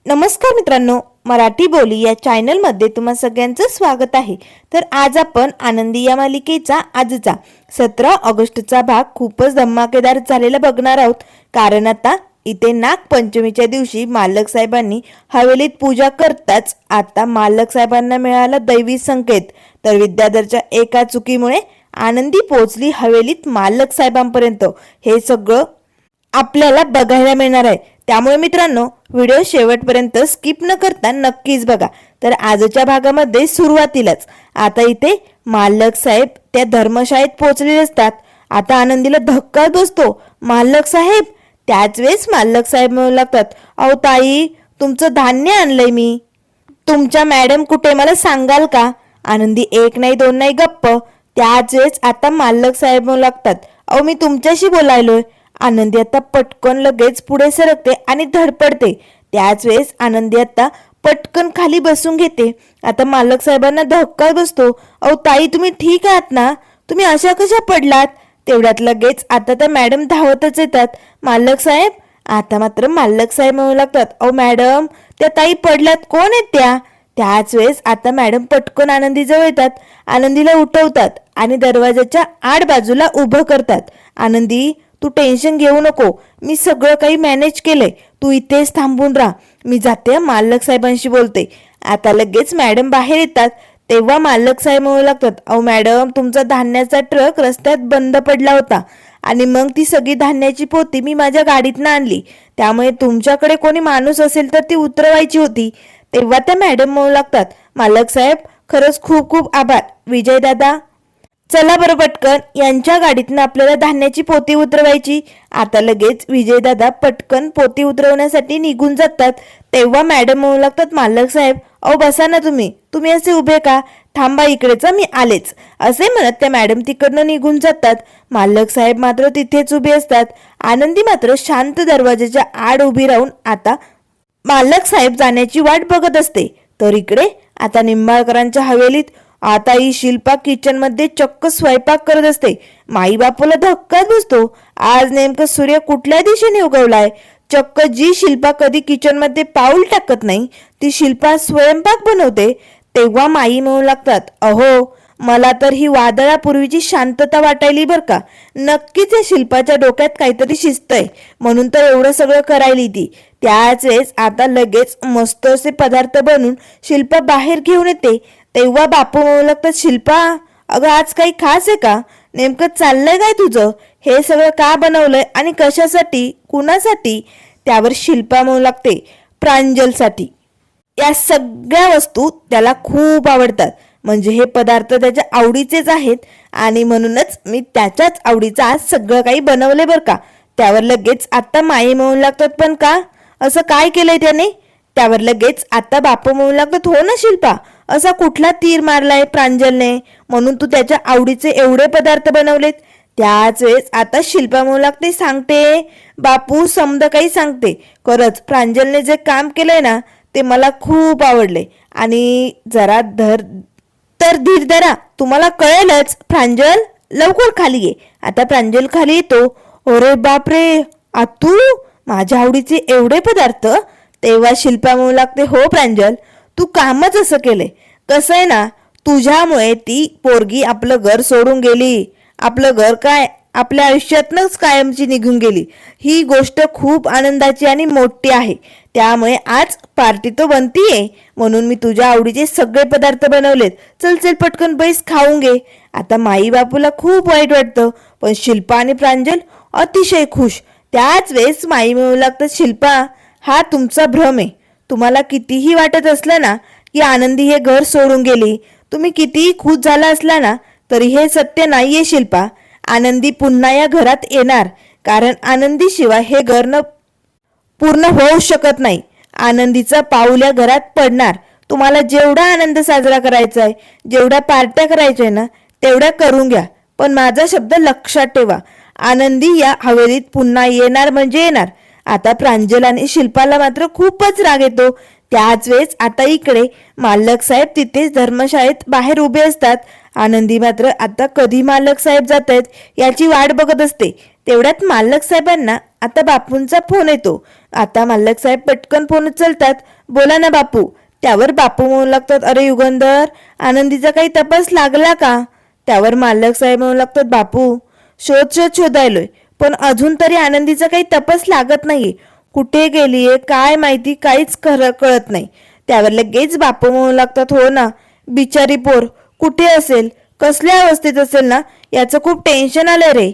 नमस्कार मित्रांनो, मराठी बोली या चॅनल मध्ये तुम्हा सगळ्यांचं स्वागत आहे। तर आज आपण आनंदी या मालिकेचा आजचा 17 ऑगस्टचा भाग खूपच धमाकेदार झालेला बघणार आहोत। कारण आता इथे नागपंचमीच्या दिवशी मालक साहेबांनी हवेलीत पूजा करताच आता मालक साहेबांना मिळाला दैवी संकेत। तर विद्याधरच्या एका चुकीमुळे आनंदी पोहोचली हवेलीत मालक साहेबांपर्यंत। हे सगळं आपल्याला बघायला मिळणार आहे, त्यामुळे मित्रांनो व्हिडिओ शेवटपर्यंत स्किप न करता नक्कीच बघा। तर आजच्या भागामध्ये सुरुवातीलाच आता इथे मालक साहेब त्या धर्मशाळेत पोहोचलेले असतात। आता आनंदीला धक्का बसतो, मालक साहेब। त्याच वेळेस मालक साहेब म्हणू लागतात, अहो ताई, तुमचं धान्य आणलंय मी, तुमच्या मॅडम कुठे मला सांगाल का? आनंदी एक नाही दोन नाही गप्प। त्याच वेळेस आता मालक साहेब म्हणू लागतात, अहो मी तुमच्याशी बोलायलोय। आनंदी आता पटकन लगेच पुढे सरकते आणि धडपडते। त्याच वेळेस आनंदी आता पटकन खाली बसून घेते। आता मालक साहेबांना धक्का बसतो, अहो ताई, तुम्ही ठीक आहात ना? तुम्ही अशा कशा पडलात? तेवढ्यात लगेच आता त्या मॅडम धावतच येतात। मालक साहेब, आता मात्र मालक साहेब म्हणू लागतात, अहो मॅडम, त्या ताई पडल्यात, कोण आहेत त्या? त्याच वेळेस आता मॅडम पटकन आनंदी जवळ येतात, आनंदीला उठवतात आणि दरवाजाच्या आड बाजूला उभं करतात। आनंदी, तू टेन्शन घेऊ नको, मी सगळं काही मॅनेज केलंय, तू इथेच थांबून राहा, मी जाते मालक साहेबांशी बोलते। आता लगेच मॅडम बाहेर येतात, तेव्हा मालक साहेब म्हणू लागतात, अहो मॅडम, तुमचा धान्याचा ट्रक रस्त्यात बंद पडला होता आणि मग ती सगळी धान्याची पोती मी माझ्या गाडीतनं आणली, त्यामुळे तुमच्याकडे कोणी माणूस असेल तर ती उतरवायची होती। तेव्हा त्या मॅडम म्हणू लागतात, मालक साहेब, खरंच खूप खूप आभार। विजय दादा, चला बरं पटकन, यांच्या गाडीतनं आपल्याला धान्याची पोती उतरवायची। आता लगेच विजयदादा पटकन पोती उतरवण्यासाठी निघून जातात। तेव्हा मॅडम म्हणू लागतात, मालक साहेब, अहो बसा ना, तुम्ही असे उभे का? थांबा इकडेच, मी आलेच, असे म्हणत त्या मॅडम तिकडनं निघून जातात। मालक साहेब मात्र तिथेच उभे असतात। आनंदी मात्र शांत दरवाजाच्या आड उभी राहून आता मालक साहेब जाण्याची वाट बघत असते। तर इकडे आता निंबाळकरांच्या हवेलीत आता ही शिल्पा किचन मध्ये चक्क स्वयंपाक करत असते। माई बापूला धक्काच बसतो, आज नेमकं सूर्य कुठल्या दिशेने उगवलाय? चक्क जी शिल्पा कधी किचन मध्ये पाऊल टाकत नाही ती शिल्पा स्वयंपाक बनवते। तेव्हा माई म्हणू लागतात, अहो, मला तर ही वादळापूर्वीची शांतता वाटायली बर का। नक्कीच या शिल्पाच्या डोक्यात काहीतरी शिस्त आहे, म्हणून तर एवढं सगळं करायली ती। त्याच वेळेस आता लगेच मस्त असे पदार्थ बनवून शिल्पा बाहेर घेऊन येते। तेव्हा बापू म्हणू लागतात, शिल्पा, अगं आज काही खास आहे का? नेमकं चाललंय काय तुझं? हे सगळं का बनवलंय आणि कशासाठी, कुणासाठी? त्यावर शिल्पा म्हणू लागते, प्रांजलसाठी। या सगळ्या वस्तू त्याला खूप आवडतात, म्हणजे हे पदार्थ त्याच्या आवडीचेच आहेत आणि म्हणूनच मी त्याच्याच आवडीचं आज सगळं काही बनवलंय बरं का। त्यावर लगेच आता माई म्हणू लागतात, पण का? असं काय केलंय त्याने? त्यावर लगेच आता बापू म्हणू लागतात, हो ना शिल्पा, असा कुठला तीर मारलाय प्रांजलने म्हणून तू त्याच्या आवडीचे एवढे पदार्थ बनवलेत? त्याच वेळेस आता शिल्पा म्हणू लागते, सांगते बापू, समद काही सांगते, खरंच प्रांजलने जे काम केलंय ना ते मला खूप आवडले आणि जरा धीर धरा, तुम्हाला कळेलच। प्रांजल, लवकर खाली ये। आता प्रांजल खाली येतो, अरे बापरे, आतू, माझ्या आवडीचे एवढे पदार्थ? तेव्हा शिल्पा म्हणू लागते, हो प्रांजल, तू कामच असं केलंय। कसं आहे ना, तुझ्यामुळे ती पोरगी आपलं घर सोडून गेली, आपलं घर काय आपल्या आयुष्यातनच कायमची निघून गेली। ही गोष्ट खूप आनंदाची आणि मोठी आहे, त्यामुळे आज पार्टी तो बनतीये, म्हणून मी तुझ्या आवडीचे सगळे पदार्थ बनवलेत। चल चल पटकन बैस, खाऊन घे। आता माई बापूला खूप वाईट वाटतं, पण शिल्पा आणि प्रांजल अतिशय खुश। त्याच वेळेस माई म्हणू लागतात, शिल्पा, हा तुमचा भ्रम आहे। तुम्हाला कितीही वाटत असलं ना की आनंदी हे घर सोडून गेली, तुम्ही कितीही खुश झाला असला ना, तरी हे सत्य नाहीये शिल्पा। आनंदी पुन्हा या घरात येणार, कारण आनंदी शिवाय हे घर न पूर्ण होऊ शकत नाही। आनंदीचा पाऊल या घरात पडणार। तुम्हाला जेवढा आनंद साजरा करायचा आहे, जेवढ्या पार्ट्या करायच्या आहे ना, तेवढ्या करून घ्या, पण माझा शब्द लक्षात ठेवा, आनंदी या हवेलीत पुन्हा येणार म्हणजे येणार। आता प्रांजल आणि शिल्पाला मात्र खूपच राग येतो। त्याच वेळेस आता इकडे मालक साहेब तिथेच धर्मशाळेत बाहेर उभे असतात आनंदी मात्र आता कधी मालक साहेब जात आहेत याची वाट बघत असते. तेवढ्यात मालक साहेबांना आता बापूंचा फोन येतो. आता मालक साहेब पटकन फोन उचलतात. बोला ना बापू. त्यावर बापू म्हणू लागतात, अरे युगंधर, आनंदीचा काही तपास लागला का? त्यावर मालक साहेब म्हणू लागतात, बापू शोधायलोय, पण अजून तरी आनंदीचा काही तपास लागत नाहीये. कुठे गेलीये काय माहिती, काहीच कळत नाही. त्यावर लगेच बापू म्हणू लागतात, हो ना, बिचारी पोर कुठे असेल, कसल्या अवस्थेत असेल ना, याचं खूप टेन्शन आलं रे.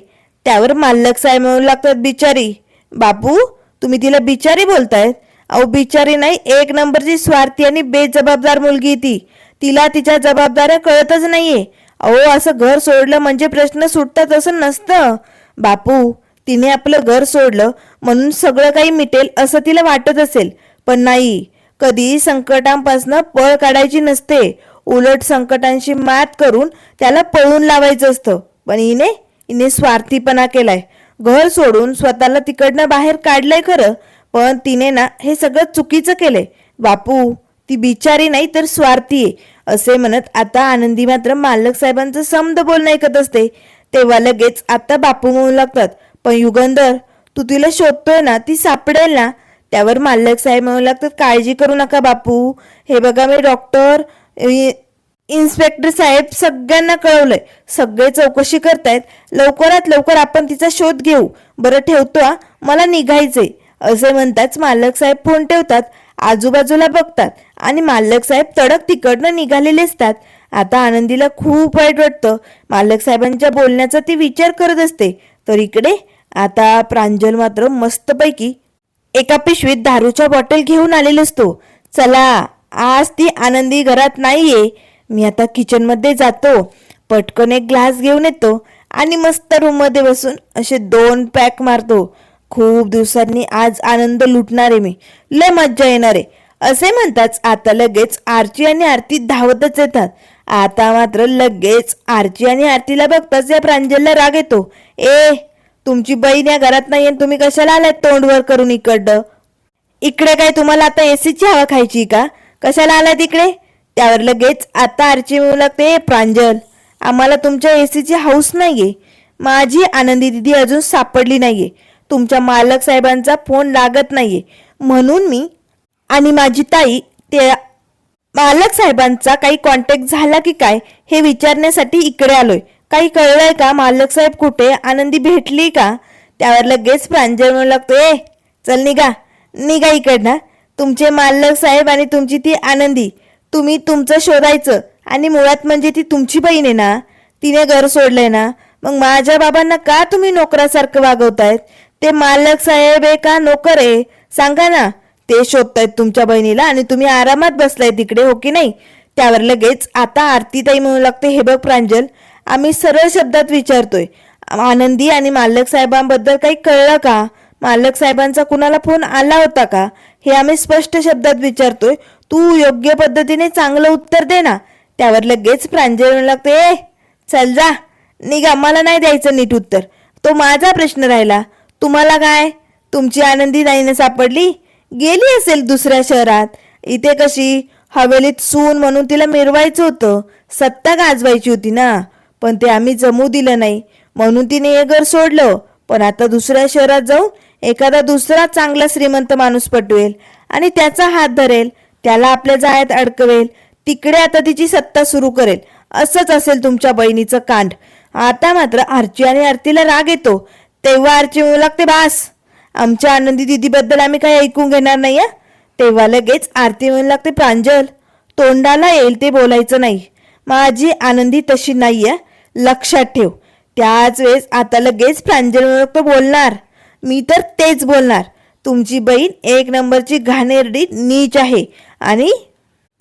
त्यावर मालक साहेब म्हणू लागतात, बिचारी? बापू तुम्ही तिला बिचारी बोलतायत? अहो बिचारी नाही, एक नंबरची स्वार्थी आणि बेजबाबदार मुलगी ती. तिला तिच्या जबाबदाऱ्या कळतच नाहीये. अहो असं घर सोडलं म्हणजे प्रश्न सुटतात असं नसतं. बापू तिने आपलं घर सोडलं म्हणून सगळं काही मिटेल असं तिला वाटत असेल, पण नाही, कधी संकटांपासून पळ काढायची नसते. उलट संकटांशी मात करून त्याला पळून लावायचं असतं. पण हिने स्वार्थीपणा केलाय. घर सोडून स्वतःला तिकडनं बाहेर काढलंय खरं, पण तिने ना हे सगळं चुकीचं केलंय. बापू ती बिचारी नाही तर स्वार्थी आहे असे म्हणत आता आनंदी मात्र मालक साहेबांचं समद बोलणं ऐकत असते. तेव्हा लगेच आता बापू म्हणू लागतात, पण युगंधर तू तिला शोधतोय ना, ती सापडेल ना? त्यावर मालक साहेब म्हणू लागतात, काळजी करू नका बापू. हे बघा मी डॉक्टर, इन्स्पेक्टर साहेब सगळ्यांना कळवलंय. सगळे चौकशी करतायत. लवकरात लवकर आपण तिचा शोध घेऊ. बरं ठेवतो हा, मला निघायचंय. असे म्हणताच मालक साहेब फोन ठेवतात. आजूबाजूला बघतात आणि मालक साहेब तडक तिकडनं निघालेले असतात. आता आनंदीला खूप वाईट वाटतं. मालक साहेबांच्या बोलण्याचा ती विचार करत असते. तर इकडे आता प्रांजल मात्र मस्तपैकी एका पिशवीत दारूच्या बॉटल घेऊन आलेला असतो. चला आज ती आनंदी घरात नाहीये. मी आता किचन मध्ये जातो, पटकन एक ग्लास घेऊन येतो आणि मस्त रूम मध्ये बसून असे 2 पॅक मारतो. खूप दिवसांनी आज आनंद लुटणार आहे मी, लय मज्जा येणार आहे. असे म्हणताच आता लगेच आरची आणि आरती धावतच येतात. आता मात्र लगेच आरची आणि आरतीला बघताच या प्रांजलला राग येतो. तुमची बहीण या घरात नाहीये, तुम्ही कशाला आलात तोंडवर करून इकडं? इकडे काय तुम्हाला आता एसीची हवा खायची का? कशाला आलात इकडे? त्यावर लगेच आता आरची म्हणू लागते, प्रांजल आम्हाला तुमच्या एसीची हाऊस नाहीये. माझी आनंदी दिदी अजून सापडली नाहीये. तुमच्या मालक साहेबांचा फोन लागत नाहीये, म्हणून मी आणि माझी ताई त्या मालक साहेबांचा काही कॉन्टॅक्ट झाला की काय हे विचारण्यासाठी इकडे आलोय. काही कळलंय का? मालक साहेब कुठे? आनंदी भेटली का? त्यावर लगेच प्रांजल म्हणू लागतो, चल निघा इकडनं. तुमचे मालक साहेब आणि तुमची ती आनंदी, तुम्ही तुमचं शोधायचं. आणि मुळात म्हणजे ती तुमची बहीण आहे ना, तिने घर सोडलंय ना, मग माझ्या बाबांना का तुम्ही नोकरासारखं वागवतायत? ते मालक साहेब आहे का नोकर आहे? सांगा ना. ते शोधतायत तुमच्या बहिणीला आणि तुम्ही आरामात बसलाय तिकडे, हो की नाही? त्यावर लगेच आता आरतीताई म्हणू लागते, हे बघ प्रांजल, आम्ही सरळ शब्दात विचारतोय, आनंदी आणि मालक साहेबांबद्दल काही कळलं का? मालक साहेबांचा कुणाला फोन आला होता का? हे आम्ही स्पष्ट शब्दात विचारतोय. तू योग्य पद्धतीने चांगलं उत्तर दे ना. त्यावर लगेच प्रांजल म्हणू लागते, चल जा निघा, मला नाही द्यायचं नीट उत्तर. तो माझा प्रश्न राहिला. तुम्हाला काय? तुमची आनंदी नाही ना सापडली? गेली असेल दुसऱ्या शहरात. इथे कशी हवेलीत सून म्हणून तिला मिरवायचं होतं, सत्ता गाजवायची होती ना, पण ते आम्ही जमू दिलं नाही म्हणून तिने हे घर सोडलं. पण आता दुसऱ्या शहरात जाऊन एखादा दुसरा चांगला श्रीमंत माणूस पटवेल आणि त्याचा हात धरेल, त्याला आपल्या जाळ्यात अडकवेल, तिकडे आता तिची सत्ता सुरू करेल. असंच असेल तुमच्या बहिणीचं कांड. आता मात्र आरची आणि आरतीला राग येतो. तेव्हा आरची म्हणू लागते, बास, आमच्या आनंदी दिदीबद्दल आम्ही काही ऐकून घेणार नाही. तेव्हा लगेच आरती म्हणू लागते, प्रांजल तोंडाला येईल ते बोलायचं नाही. माझी आनंदी तशी नाहीये, लक्षात ठेव. त्याच वेळेस आता लगेच प्रांजल म्हणू लागतो, बोलणार मी तर तेच बोलणार. तुमची बहीण एक नंबरची घाणेरडी नीच आहे आणि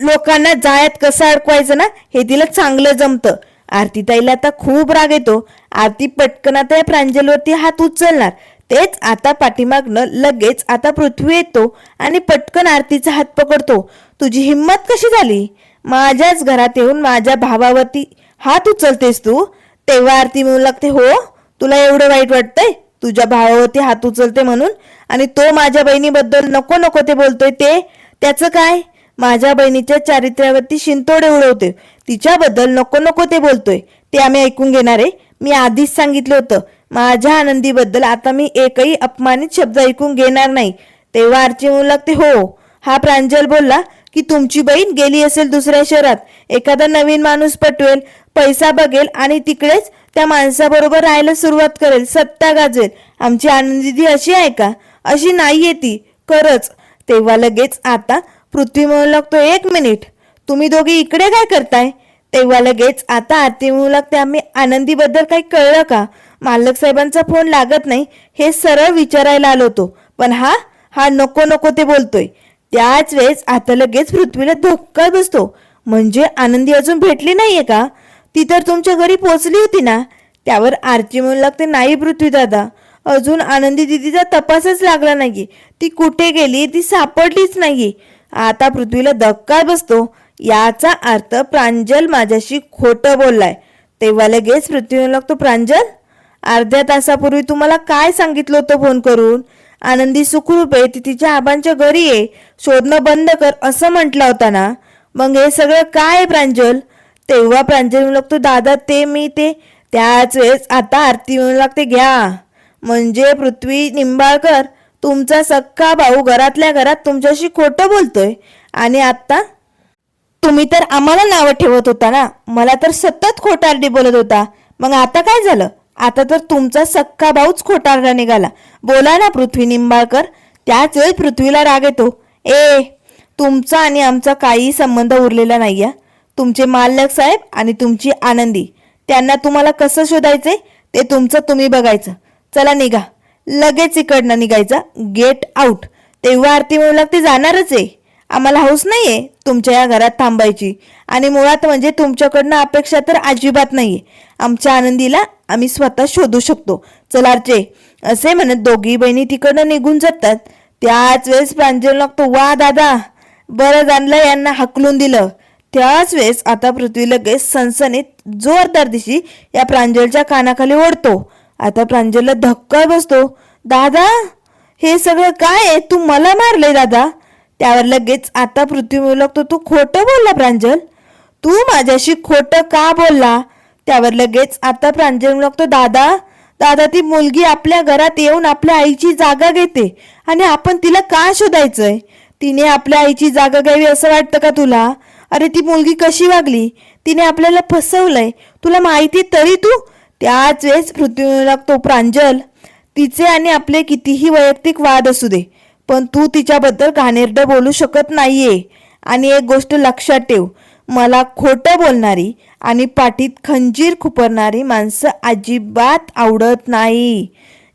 लोकांना जाळ्यात कसं अडकवायचं ना हे तिला चांगलं जमतं. आरतीताईला आता खूप राग येतो. आरती पटकन आता या प्रांजलवरती हात उचलणार. तेच आता पाठीमागनं लगेच आता पृथ्वी येतो आणि पटकन आरतीचा हात पकडतो. तुझी हिंमत कशी झाली? माझ्याच घरात येऊन माझ्या भावावरती हात उचलतेस तू? तेव्हा आरती म्हणू लागते, हो तुला एवढं वाईट वाटतंय तुझ्या भावावरती हात उचलते म्हणून? आणि तो माझ्या बहिणीबद्दल नको नको ते बोलतोय, ते त्याचं काय? माझ्या बहिणीच्या चारित्र्यावरती शिंतोडे उडवतोय, तिच्याबद्दल नको नको ते बोलतोय, ते आम्ही ऐकून घेणार आहे. मी आधीच सांगितलं होतं, माझ्या आनंदीबद्दल आता मी एकही अपमानित शब्द ऐकून घेणार नाही. तेव्हा आरची म्हणू लागते, हो, हा प्रांजल बोलला की तुमची बहीण गेली असेल दुसऱ्या शहरात, एखादा नवीन माणूस पटवेल, पैसा बघेल आणि तिकडेच त्या माणसाबरोबर राहायला सुरुवात करेल, सत्ता गाजेल. आमची आनंदी अशी आहे का? अशी नाहीये ती खरंच. तेव्हा लगेच आता पृथ्वी म्हणू लागतो, एक मिनिट, तुम्ही दोघे इकडे काय करताय? तेव्हा लगेच आता आरती म्हणू लागते, आम्ही आनंदीबद्दल काही कळलं का? मालक साहेबांचा फोन लागत नाही हे सरळ विचारायला आलो होतो, पण हा नको नको ते बोलतोय. त्याच वेळेस आता लगेच पृथ्वीला धक्का बसतो. म्हणजे आनंदी अजून भेटली नाहीये का? ती तर तुमच्या घरी पोहोचली होती ना? त्यावर आरची म्हणू लागते, नाही पृथ्वी दादा, अजून आनंदी दिदीचा तपासच लागला नाहीये, ती कुठे गेली ती सापडलीच नाही. आता पृथ्वीला धक्का बसतो. याचा अर्थ प्रांजल माझ्याशी खोटं बोललाय. तेव्हा लगेच पृथ्वी म्हणू लागतो, प्रांजल, अर्ध्या तासापूर्वी तुम्हाला काय सांगितलं होतं फोन करून? आनंदी सुखरूप आहे, ती तिच्या आबांच्या घरी आहे, शोधणं बंद कर असं म्हटलं होता ना? मग हे सगळं काय आहे प्रांजल? तेव्हा प्रांजल म्हणू लागतो, दादा ते त्याच वेळेस आता आरती म्हणू लागते, घ्या. म्हणजे पृथ्वी निंबाळकर, तुमचा सख्खा भाऊ घरातल्या घरात तुमच्याशी खोटं बोलतोय. आणि आता तुम्ही तर आम्हाला नावं ठेवत होता ना, मला तर सतत खोटारडी बोलत होता. मग आता काय झालं? आता तर तुमचा सख्खा भाऊच खोटारडा निघाला. बोला ना पृथ्वी निंबाळकर. त्याच वेळी पृथ्वीला राग येतो, तुमचा आणि आमचा काही संबंध उरलेला नाहीये. तुमचे मालक साहेब आणि तुमची आनंदी, त्यांना तुम्हाला कसं शोधायचंय ते तुमचं तुम्ही बघायचं. चला निघा, लगेच इकडनं निघायचा, गेट आउट. तेव्हा आरती म्हणू लागते, जाणारच आहे, आम्हाला हौस नाहीये तुमच्या या घरात थांबायची, आणि मुळात म्हणजे तुमच्याकडनं अपेक्षा तर अजिबात नाहीये. आमच्या आनंदीला आम्ही स्वतः शोधू शकतो. चलारचे, असे म्हणत दोघी बहिणी तिकडनं निघून जातात. त्याच वेळेस प्रांजल लागतो, वा दादा, बरं जाणलं यांना हकलून दिलं. त्याच वेळेस आता पृथ्वी लगेच सनसनीत जोरदार दिशी या प्रांजलच्या कानाखाली ओढतो. आता प्रांजलला धक्का बसतो, दादा, हे सगळं काय आहे? तू मला मारले दादा. त्यावर लगेच आता पृथ्वी म्हणू लागतो, तू खोटं बोलला प्रांजल, तू माझ्याशी खोटं का बोलला? त्यावर लगेच आता प्रांजल म्हणू लागतो, दादा, ती मुलगी आपल्या घरात येऊन आपल्या आईची जागा घेते आणि आपण तिला का शोधायचंय? तिने आपल्या आईची जागा घ्यावी असं वाटतं का तुला? अरे ती मुलगी कशी वागली, तिने आपल्याला फसवलंय, तुला माहिती तरी तू? त्याच वेळेस पृथ्वी म्हणू लागतो, प्रांजल, तिचे आणि आपले कितीही वैयक्तिक वाद असू दे, पण तू तिच्याबद्दल घाणेरडं बोलू शकत नाहीये. आणि एक गोष्ट लक्षात ठेव, मला खोटं बोलणारी आणि पाठीत खंजीर खुपरणारी माणसं अजिबात आवडत नाही.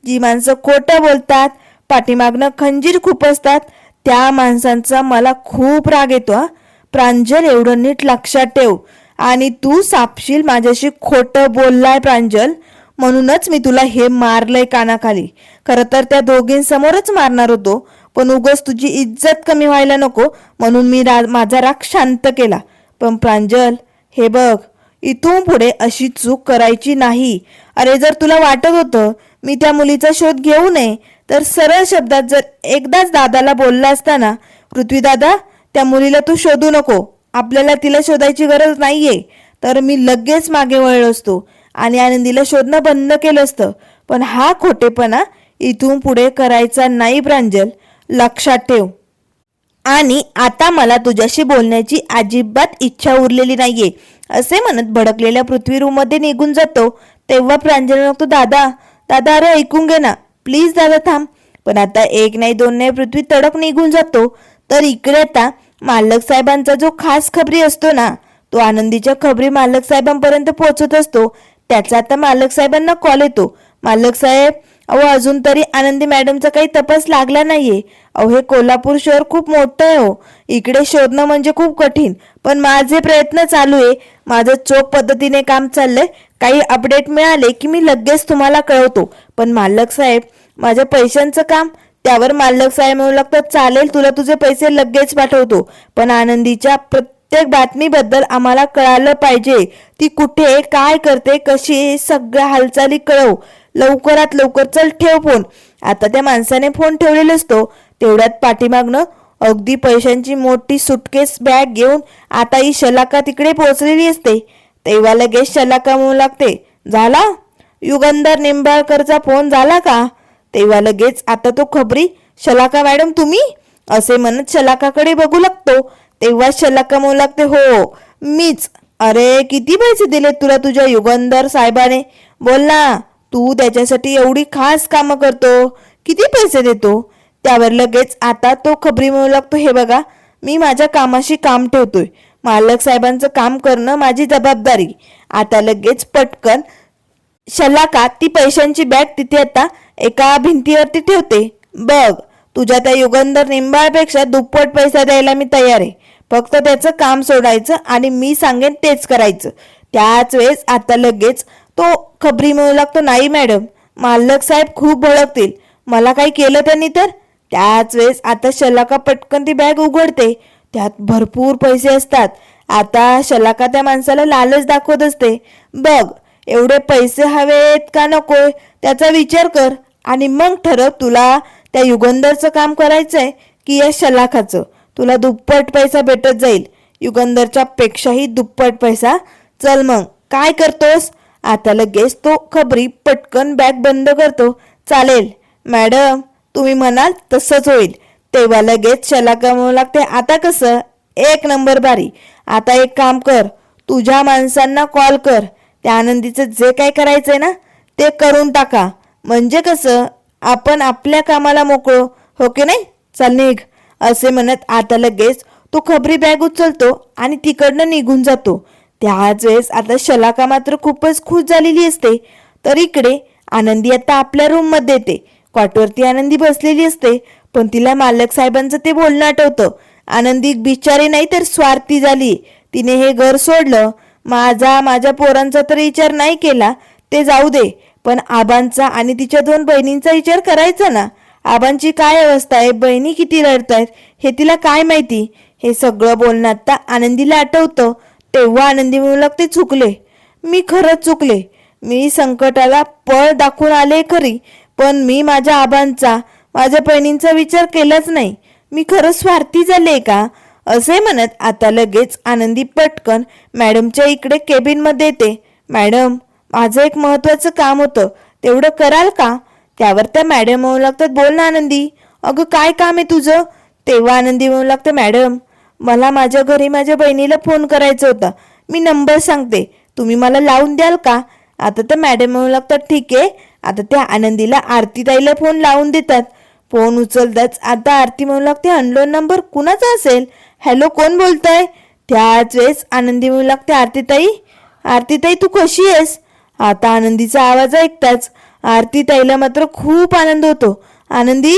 जी माणसं खोटं बोलतात, पाठीमागनं खंजीर खुपसतात, त्या माणसांचा मला खूप राग येतो. प्रांजल, एवढं नीट लक्षात ठेव. आणि तू सापशील माझ्याशी खोटं बोललाय प्रांजल, म्हणूनच मी तुला हे मारलंय कानाखाली. खरं तर त्या दोघींसमोरच मारणार होतो, पण उगाच तुझी इज्जत कमी व्हायला नको म्हणून मी माझा राग शांत केला. पण प्रांजल, हे बघ, इथून पुढे अशी चूक करायची नाही. अरे जर तुला वाटत होतं मी त्या मुलीचा शोध घेऊ नये, तर सरळ शब्दात जर एकदाच दादाला बोलला असता ना, पृथ्वी दादा, त्या मुलीला तू शोधू नको, आपल्याला तिला शोधायची गरज नाहीये, तर मी लगेच मागे वळलो असतो आणि आनंदीला शोधणं बंद केलं असतं. पण हा खोटेपणा इथून पुढे करायचा नाही प्रांजल, लक्षात ठेव. आणि आता मला तुझ्याशी बोलण्याची अजिबात इच्छा उरलेली नाहीये. असे म्हणत भडकलेल्या पृथ्वी रूम मध्ये निघून जातो. तेव्हा प्रांजल म्हणतो, दादा, अरे ऐकून घे ना, प्लीज दादा थांब. पण आता एक नाही दोन नाही पृथ्वी तडक निघून जातो. तर इकडे आता मालक साहेबांचा जो खास खबरी असतो ना, तो आनंदीच्या खबरी मालक साहेबांपर्यंत पोहोचत असतो. त्याचा आता मालक साहेबांना कॉल येतो, मालक साहेब, अजून तरी आनंदी मॅडमचा काही तपास लागला नाहीये. हे कोल्हापूर शहर खूप मोठं आहे हो, इकडे शोधणं म्हणजे खूप कठीण, पण माझे प्रयत्न चालू आहे, माझं चोख पद्धतीने काम चाललंय. काही अपडेट मिळाले की मी लगेच तुम्हाला कळवतो. पण मालक साहेब, माझ्या पैशांचं काम? त्यावर मालक साहेब म्हणू लागतात, चालेल, तुला तुझे पैसे लगेच पाठवतो, पण आनंदीच्या प्रत्येक बातमीबद्दल आम्हाला कळालं पाहिजे. ती कुठे काय करते, कशी, सगळ्या हालचाली कळव, लवकरात लवकर. चल ठेव फोन. आता त्या माणसाने फोन ठेवलेला असतो. तेवढ्यात पाठीमागनं अगदी पैशांची मोठी सुटकेस बॅग घेऊन आता ही शलाका तिकडे पोहोचलेली असते. तेव्हा लगेच शलाका म्हणू लागते, झाला युगंधर निंबाळकरचा फोन झाला का? तेव्हा लगेच आता तो खबरी, शलाका मॅडम तुम्ही, असे म्हणत शलाकाकडे बघू लागतो. तेव्हा शलाका म्हणू लागते, हो मीच. अरे किती पैसे दिले तुला तुझ्या युगंधर साहेबाने? बोल ना, तू त्याच्यासाठी एवढी खास कामं करतो, किती पैसे देतो? त्यावर लगेच आता तो खबरी म्हणू लागतो, हे बघा मी माझ्या कामाशी काम ठेवतोय. मालक साहेबांचं काम करणं माझी जबाबदारी. आता लगेच पटकन शलाका ती पैशांची बॅग तिथे आता एका भिंतीवरती ठेवते. बघ, तुझ्या त्या युगंधर निंबाळपेक्षा दुप्पट पैसा द्यायला मी तयार आहे. फक्त त्याचं काम सोडायचं आणि मी सांगेन तेच करायचं. त्याच वेळेस आता लगेच तो खबरी म्हणू लागतो, नाही मॅडम, मालक साहेब खूप भडकतील, मला काही केलं त्यांनी तर. त्याच वेळेस आता शलाका पटकन ती बॅग उघडते. त्यात भरपूर पैसे असतात. आता शलाका त्या माणसाला लालच दाखवत असते. बघ, एवढे पैसे हवेत का नकोय त्याचा विचार कर आणि मग ठरव, तुला त्या युगंधरचं काम करायचंय की या शलाखाचं. तुला दुप्पट पैसा भेटत जाईल, युगंधरच्या पेक्षाही दुप्पट पैसा. चल मग काय करतोस? आता लगेच तो खबरी पटकन बॅग बंद करतो. चालेल मॅडम, तुम्ही म्हणाल तसंच होईल. तेव्हा लगेच शलाका म्हणू लागते, आता कसं? एक नंबर बारी. आता एक काम कर, तुझ्या माणसांना कॉल कर, त्या आनंदीचं जे काय करायचंय ना ते करून टाका. म्हणजे कसं आपण आपल्या कामाला मोकळो, हो की नाही? चल निघ. असे म्हणत आता लगेच तो खबरी बॅग उचलतो आणि तिकडनं निघून जातो. त्याच वेळेस आता शलाका मात्र खूपच खुश झालेली असते. तर इकडे आनंदी आता आपल्या रूम मध्ये येते. कॉटवरती आनंदी बसलेली असते, पण तिला मालक साहेबांचं ते बोलणं आठवतं. आनंदी बिचारी नाही तर स्वार्थी झाली. तिने हे घर सोडलं, माझ्या पोरांचा तर विचार नाही केला, ते जाऊ दे, पण आबांचा आणि तिच्या 2 बहिणींचा विचार करायचा ना. आबांची काय अवस्था आहे, बहिणी किती रडतायत हे तिला काय माहिती? हे सगळं बोलणं आता आनंदीला आठवतं. तेव्हा आनंदी म्हणू लागते, चुकले, मी खरंच चुकले. मी संकटाला पळ दाखवून आले खरी, पण मी माझ्या आबांचा, माझ्या बहिणींचा विचार केलाच नाही. मी खरंच स्वार्थी झाले का? असे म्हणत आता लगेच आनंदी पटकन मॅडमच्या इकडे केबिन मध्ये येते. मॅडम, माझं एक महत्वाचं काम होतं, तेवढं कराल का? त्यावर त्या मॅडम म्हणू लागतात, बोल ना आनंदी, अगं काय काम आहे तुझं? तेव्हा आनंदी म्हणू लागते, मॅडम, मला माझ्या घरी माझ्या बहिणीला फोन करायचा होता, मी नंबर सांगते, तुम्ही मला लावून द्याल का? आता त्या मॅडम म्हणू लागतात, ठीक आहे. आता त्या आनंदीला आरतीताईला फोन लावून देतात. फोन उचलताच आता आरती म्हणू लागते, अननोन नंबर कुणाचा असेल? हॅलो, कोण बोलताय? त्याच वेळेस आनंदी म्हणू लागते, आरतीताई, आरतीताई तू कशी आहेस? आता आनंदीचा आवाज ऐकताच आरतीताईला मात्र खूप आनंद होतो. आनंदी,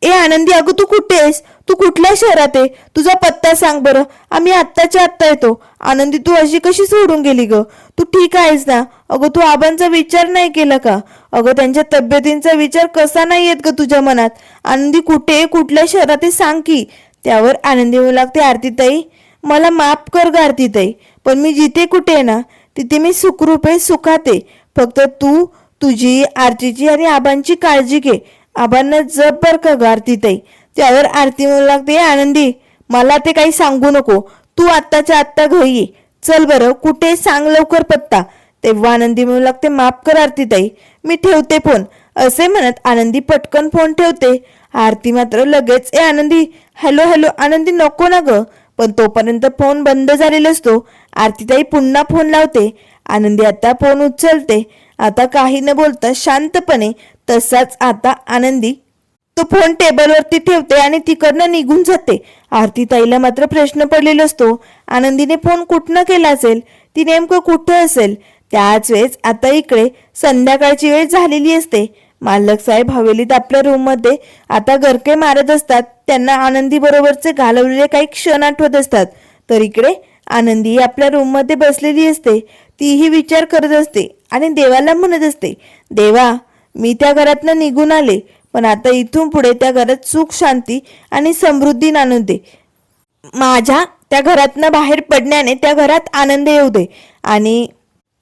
ए आनंदी, अगं तू कुठे आहेस? तू कुठल्या शहरात आहे? तुझा पत्ता सांग बरं, आम्ही आत्ताच्या आत्ता येतो. आनंदी, तू अशी कशी सोडून गेली ग? तू ठीक आहेस ना? अगं तू आबांचा विचार नाही केला का? अगं त्यांच्या तब्येतींचा विचार कसा नाही येत ग तुझ्या मनात? आनंदी कुठे, कुठल्या शहरात आहे सांग की. त्यावर आनंदी म्हणू लागते, आरतीताई, मला माफ कर ग आरतीताई, पण मी जिथे कुठे आहे ना तिथे मी सुखरूप आहे, सुखात आहे. फक्त तू तुझी, आरतीची आणि आबांची काळजी घे. आबांना जप बर का ग आरतीताई. त्यावर आरती म्हणू लागते, आनंदी, मला ते काही सांगू नको, तू आत्ताच्या आत्ता घरी ये. चल बरं, कुठे सांग लवकर पत्ता. तेव्हा आनंदी म्हणू लागते, माफ कर आरतीताई, मी ठेवते फोन. असे म्हणत आनंदी पटकन फोन ठेवते. आरती मात्र लगेच, ए आनंदी, हॅलो हॅलो. आनंदी, नको ना ग. पण तोपर्यंत फोन बंद झालेला असतो. आरतीताई पुन्हा फोन लावते. आनंदी आता फोन उचलते. आता काही न बोलता शांतपणे तसाच आता आनंदी तो फोन टेबलवरती ठेवते आणि तिकडनं निघून जाते. आरतीताईला मात्र प्रश्न पडलेला असतो, आनंदीने फोन कुठनं केला असेल, ती नेमकं कुठं असेल? त्याच वेळेस आता इकडे संध्याकाळची वेळ झालेली असते. मालक साहेब हवेलीत आपल्या रूम मध्ये आता गरके मारत असतात. त्यांना आनंदी बरोबरचे घालवलेले काही क्षण आठवत असतात. तर इकडे आनंदी आपल्या रूम मध्ये बसलेली असते. तीही विचार करत असते आणि देवाला म्हणत असते, देवा, मी त्या घरातनं निघून आले, पण आता इथून पुढे त्या घरात सुख, शांती आणि समृद्धी आणून दे. माझ्या त्या घरातनं बाहेर पडण्याने त्या घरात आनंद येऊ दे आणि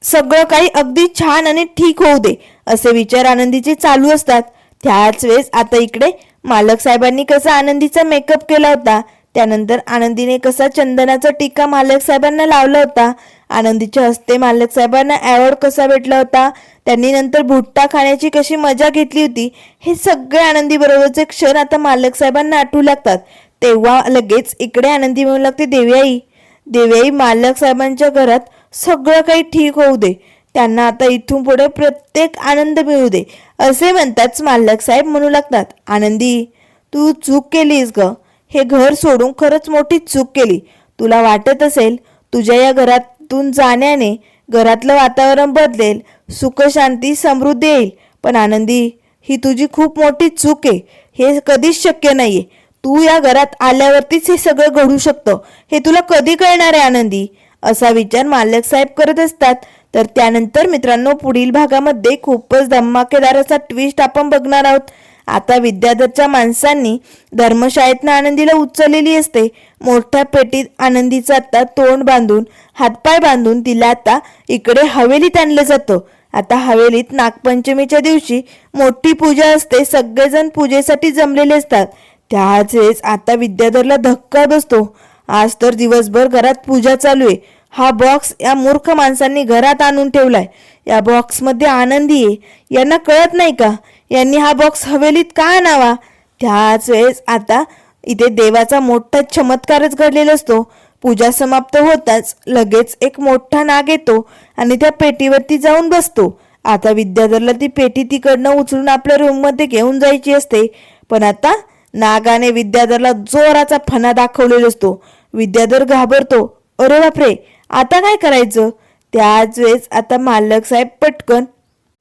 सगळं काही अगदी छान आणि ठीक होऊ दे. असे विचार आनंदीचे चालू असतात. त्याच वेळेस आता इकडे मालक साहेबांनी कसा आनंदीचा मेकअप केला होता, त्यानंतर आनंदीने कसा चंदनाचा टिक्का मालक साहेबांना लावला होता, आनंदीच्या हस्ते मालक साहेबांना अवॉर्ड कसा भेटला होता, त्यांनी नंतर भुट्टा खाण्याची कशी मजा घेतली होती, हे सगळे आनंदी बरोबरचे क्षण आता मालक साहेबांना आठवू लागतात. तेव्हा लगेच इकडे आनंदी म्हणू लागते, देवयाई देवयाई मालक साहेबांच्या घरात सगळं काही ठीक होऊ दे, त्यांना आता इथून पुढे प्रत्येक आनंद मिळू दे, असे म्हणताच मालक साहेब म्हणू लागतात, आनंदी तू चूक केलीस ग, हे घर सोडून खरंच मोठी चूक केली. तुला वाटत असेल तुझ्या या घरातून जाण्याने घरातलं वातावरण बदलेल, सुख शांती समृद्धी येईल, पण आनंदी ही तुझी खूप मोठी चूक आहे. हे कधीच शक्य नाहीये. तू या घरात आल्यावरतीच हे सगळं घडू शकतं, हे तुला कधी कळणार आहे आनंदी, असा विचार मालक साहेब करत असतात. तर त्यानंतर मित्रांनो पुढील भागामध्ये खूपच धमाकेदार असा ट्विस्ट आपण बघणार आहोत. आता विद्याधरच्या माणसांनी धर्मशाळेतनं आनंदीला उचललेली असते. मोठ्या पेटीत आनंदीचं आता तोंड बांधून हातपाय बांधून तिला आता इकडे हवेलीत आणलं जातं. आता हवेलीत नागपंचमीच्या दिवशी मोठी पूजा असते, सगळेजण पूजेसाठी जमलेले असतात. त्याच वेळेस आता विद्याधरला धक्का बसतो. आज तर दिवसभर घरात पूजा चालू आहे, हा बॉक्स या मूर्ख माणसांनी घरात आणून ठेवलाय, या बॉक्समध्ये आनंदी आहे, यांना कळत नाही का, यांनी हा बॉक्स हवेलीत का आणावा. त्याच वेळेस आता इथे देवाचा मोठा चमत्कारच घडलेला असतो. पूजा समाप्त होताच लगेच एक मोठा नाग येतो आणि त्या पेटीवरती जाऊन बसतो. आता विद्याधरला ती पेटी तिकडनं उचलून आपल्या रूममध्ये घेऊन जायची असते, पण आता नागाने विद्याधरला जोराचा फणा दाखवलेला असतो. विद्याधर घाबरतो, अरे बापरे आता काय करायचं. त्याच वेळेस आता मालक साहेब पटकन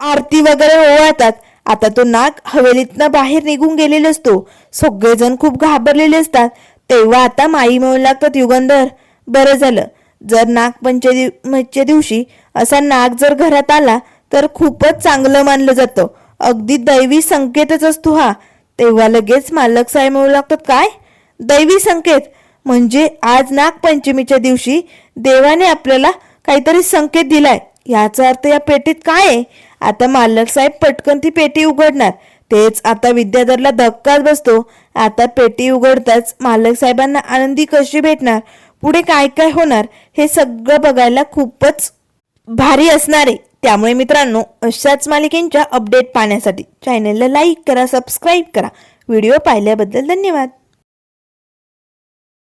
आरती वगैरे ओवाळतात. आता तो नाग हवेलीतनं बाहेर निघून गेलेला असतो. सगळेजण खूप घाबरलेले असतात. तेव्हा आता माई म्हणू लागतात, युगंधर बरं झालं, जर नागपंचमीच्या दिवशी असा नाग जर घरात आला तर खूपच चांगलं मानलं जातं, अगदी दैवी संकेतच असतो हा. तेव्हा लगेच मालक साहेब म्हणू लागतात, काय दैवी संकेत, म्हणजे आज नागपंचमीच्या दिवशी देवाने आपल्याला काहीतरी संकेत दिलाय, याचा अर्थ या पेटीत काय आहे. आता मालक साहेब पटकन ती पेटी उघडणार. तेच आता विद्याधरला धक्काच बसतो. आता पेटी उघडताच मालक साहेबांना आनंदी कशी भेटणार, पुढे काय काय होणार, हे सगळं बघायला खूपच भारी असणार आहे. त्यामुळे मित्रांनो अशाच मालिकेंच्या अपडेट पाहण्यासाठी चॅनलला लाईक करा, सबस्क्राईब करा. व्हिडिओ पाहिल्याबद्दल धन्यवाद.